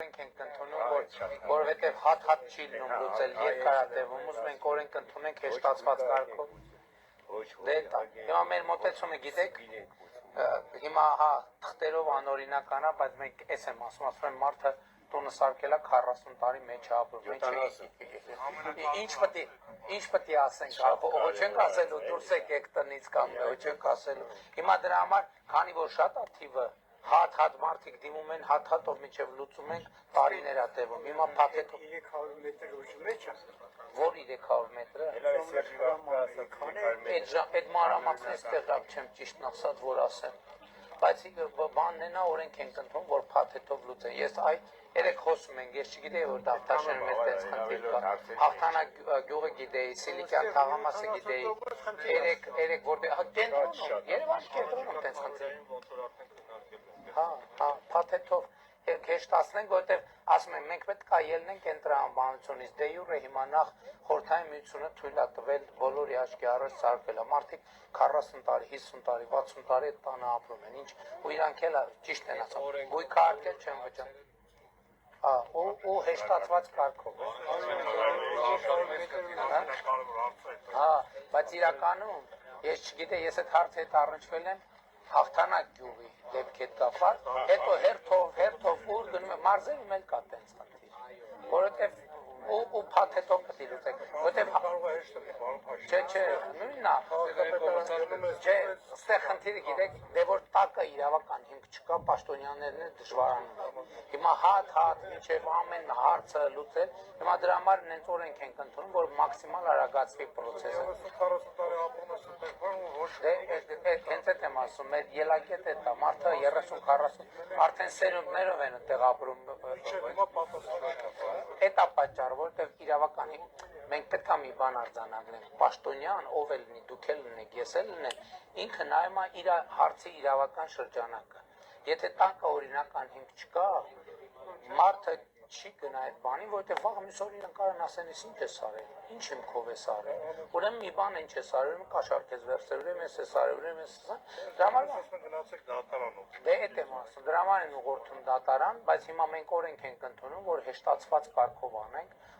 ենք ընդունում, որովհետև հատ չի լինում լուծել երկարատևում, ուզում ենք օրենք ընդունենք հեշտացված կարգով։ Դե դա։ Հիմա մեր մոտեցումը գիտեք, հիմա հա թղթերով անօրինական է, բայց մենք էս եմ ասում եմ մարդը տունը սարքել է 40 տարի մեջ ապրում։ Ինչ պետք է ասենք, ոչ չենք ասելու դուրս եկեք տնից կամ ոչ չենք ասելու։ Հիմա դրա համար, քանի որ շատ է թիվը հատ մարդիկ դիմում են, հատ-հատով մինչև լուծում ենք տարիներ ա տևում։ Հիմա փաթեթով 300 մետր ուժի մեջ է։ Որ 300 մետրը։ Այդ մանրամասն էստեղ չեմ ճիշտն ասած որ ասեմ։ Բայց բանն է նա օրենք ենք ընդունում, որ փաթեթով լուծեն։ Ես երեք խոսում ենք, ես չգիտեի որ դավթաշենը մեր տենց խնդիր կա։ Հաղթանակ գյուղը գիտեի, Սիլիկյան թաղամասը գիտեի։ Երեք որտեղ կենտրոնում, Երևանի կենտրոնում տենց խնդիր։ Հա, փաթեթով հեշտացնենք, որովհետև ասում եմ, մենք պետք է ելնենք այն տրամաբանությունից, դե յուրե հիմա նախ խորհրդային միությունը թույլ է տվել բոլորի աչքի առաջ սարքել, մարդիկ 40 տարի, 50 տարի, 60 տարի այդ տանը ապրում են, ինչ, ու իրանք էլ ճիշտ են ասում, գույքը արկել չեն վճան, ու հեշտացված կարգով, բայց իրականում, ես չգիտե, ես այդ հարցը հետ առնչվել եմ, Հաղթանակ գյուղի դեպք հետ կապված, հետո հերթով ուր գնում է, մարզերում էլ կա տենց խնդիր, որովհետև ու փաթեթով պետք է լուծենք, որովհետև չէ, նույնն է, չէ, ստեղ խնդիրը գիտեք, դե որ տակը իրավական հիմք չկա, պաշտոնյաներն էլ դժվարանում են, հիմա հատ, մինչև ամեն հարցը լուծել, հիմա դրա համար նենց օրենք ենք ընդունում, որ մաքսիմալ արագացվի պրոցեսը։ Հենց այդ եմ ասում, մեր ելակետը դա, մարդը 30-40, արդեն սերունդներով են այդտեղ ապրում, էդ է պատճառը, որովհետև իրավական մենք պետք է մի բան արձանագրենք, պաշտոնյան, ով էլ լինի, դուք էլ լինեք, ես էլ լինեմ, ինքը նայում է իր հարցի իրավական շրջանակը, եթե տանկը օրինական հիմք չկա, մարդը չի գնա այդ բանին, որովհետև վաղ մյուս օր իրեն կարան ասեն, ինչ ես արել, ինչ հիմքով ես արել, ուրեմն մի բան ինչ ես արել, կաշառք ես վերցրել, ուրեմն ես արել, ուրեմն ես դրա համար գնացեք դատարանով։ Դե էդ եմ ասում, դրա համար են ուղղորդում դատարան, բայց հիմա մենք օրենք ենք ընդունում, որ հեշտացված կարգով անենք,